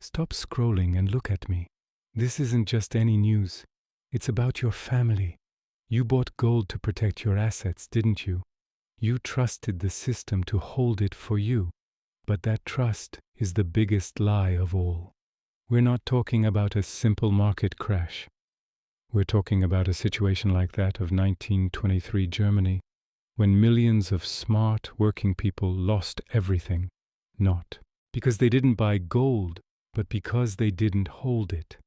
Stop scrolling and look at me. This isn't just any news. It's about your family. You bought gold to protect your assets, didn't you? You trusted the system to hold it for you. But that trust is the biggest lie of all. We're not talking about a simple market crash. We're talking about a situation like that of 1923 Germany, when millions of smart working people lost everything, not because they didn't buy gold, but because they didn't hold it.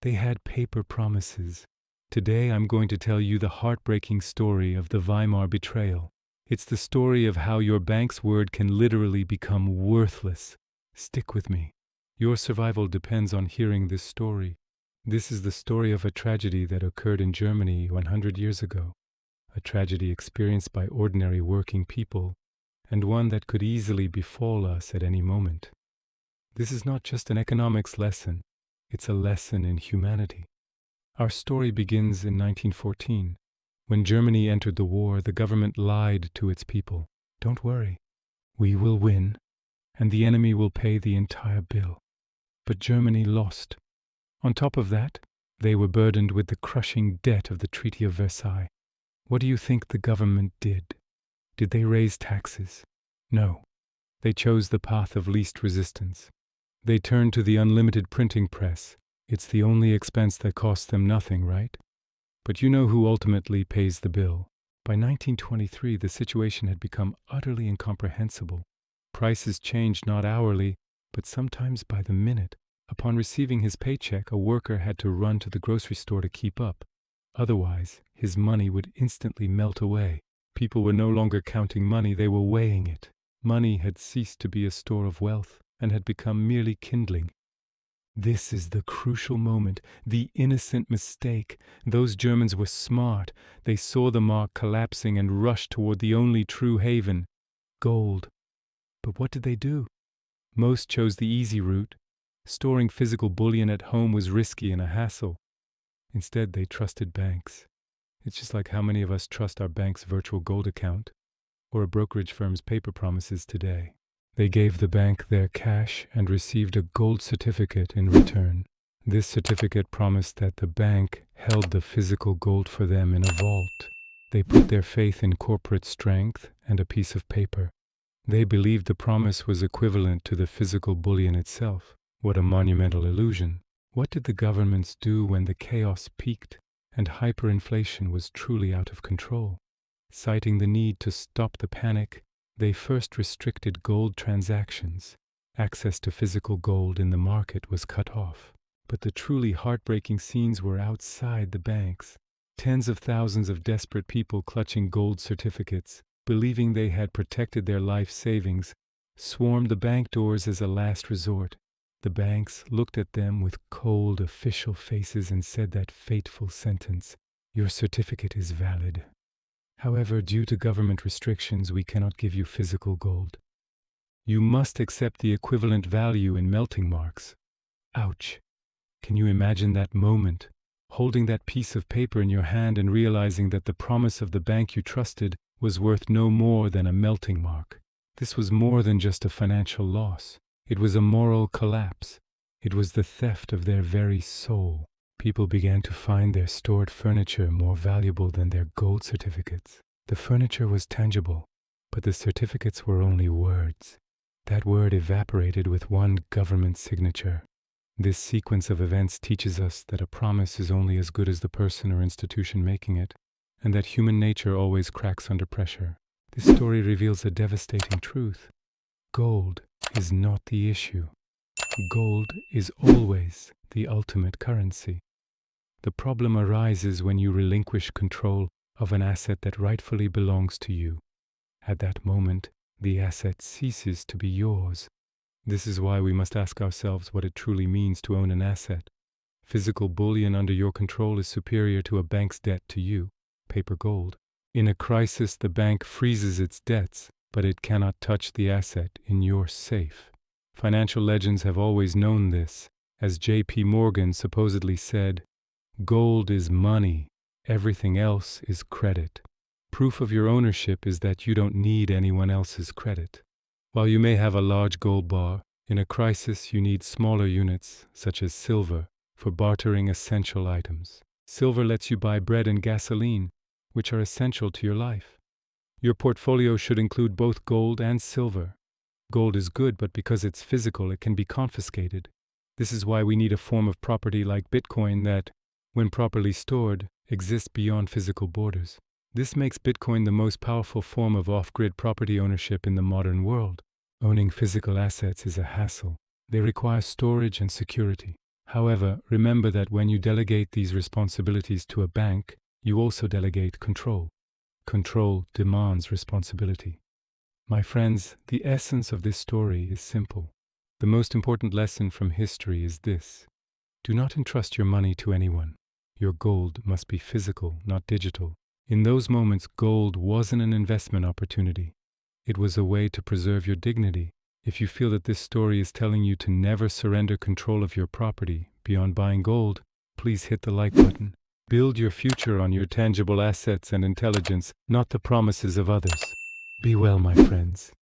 They had paper promises. Today I'm going to tell you the heartbreaking story of the Weimar betrayal. It's the story of how your bank's word can literally become worthless. Stick with me. Your survival depends on hearing this story. This is the story of a tragedy that occurred in Germany 100 years ago. A tragedy experienced by ordinary working people, and one that could easily befall us at any moment. This is not just an economics lesson, it's a lesson in humanity. Our story begins in 1914. When Germany entered the war, the government lied to its people. Don't worry, we will win, and the enemy will pay the entire bill. But Germany lost. On top of that, they were burdened with the crushing debt of the Treaty of Versailles. What do you think the government did? Did they raise taxes? No. They chose the path of least resistance. They turned to the unlimited printing press. It's the only expense that costs them nothing, right? But you know who ultimately pays the bill. By 1923, the situation had become utterly incomprehensible. Prices changed not hourly, but sometimes by the minute. Upon receiving his paycheck, a worker had to run to the grocery store to keep up. Otherwise, his money would instantly melt away. People were no longer counting money, they were weighing it. Money had ceased to be a store of wealth and had become merely kindling. This is the crucial moment, the innocent mistake. Those Germans were smart. They saw the mark collapsing and rushed toward the only true haven, gold. But what did they do? Most chose the easy route. Storing physical bullion at home was risky and a hassle. Instead, they trusted banks. It's just like how many of us trust our bank's virtual gold account or a brokerage firm's paper promises today. They gave the bank their cash and received a gold certificate in return. This certificate promised that the bank held the physical gold for them in a vault. They put their faith in corporate strength and a piece of paper. They believed the promise was equivalent to the physical bullion itself. What a monumental illusion. What did the governments do when the chaos peaked and hyperinflation was truly out of control? Citing the need to stop the panic, they first restricted gold transactions. Access to physical gold in the market was cut off. But the truly heartbreaking scenes were outside the banks. Tens of thousands of desperate people clutching gold certificates, believing they had protected their life savings, swarmed the bank doors as a last resort. The banks looked at them with cold official faces and said that fateful sentence, "Your certificate is valid. However, due to government restrictions, we cannot give you physical gold. You must accept the equivalent value in melting marks." Ouch! Can you imagine that moment, holding that piece of paper in your hand and realizing that the promise of the bank you trusted was worth no more than a melting mark? This was more than just a financial loss. It was a moral collapse. It was the theft of their very soul. People began to find their stored furniture more valuable than their gold certificates. The furniture was tangible, but the certificates were only words. That word evaporated with one government signature. This sequence of events teaches us that a promise is only as good as the person or institution making it, and that human nature always cracks under pressure. This story reveals a devastating truth. Gold is not the issue. Gold is always the ultimate currency. The problem arises when you relinquish control of an asset that rightfully belongs to you. At that moment, the asset ceases to be yours. This is why we must ask ourselves what it truly means to own an asset. Physical bullion under your control is superior to a bank's debt to you, paper gold. In a crisis, the bank freezes its debts, but it cannot touch the asset in your safe. Financial legends have always known this. As J.P. Morgan supposedly said, "Gold is money, everything else is credit." Proof of your ownership is that you don't need anyone else's credit. While you may have a large gold bar, In a crisis, you need smaller units, such as silver, for bartering essential items. Silver lets you buy bread and gasoline, which are essential to your life. Your portfolio should include both gold and silver. Gold is good, but because it's physical, it can be confiscated. This is why we need a form of property like Bitcoin that, when properly stored, exists beyond physical borders. This makes Bitcoin the most powerful form of off-grid property ownership in the modern world. Owning physical assets is a hassle. They require storage and security. However, remember that when you delegate these responsibilities to a bank, you also delegate control. Control demands responsibility. My friends, the essence of this story is simple. The most important lesson from history is this: do not entrust your money to anyone. Your gold must be physical, not digital. In those moments, gold wasn't an investment opportunity. It was a way to preserve your dignity. If you feel that this story is telling you to never surrender control of your property beyond buying gold, please hit the like button. Build your future on your tangible assets and intelligence, not the promises of others. Be well, my friends.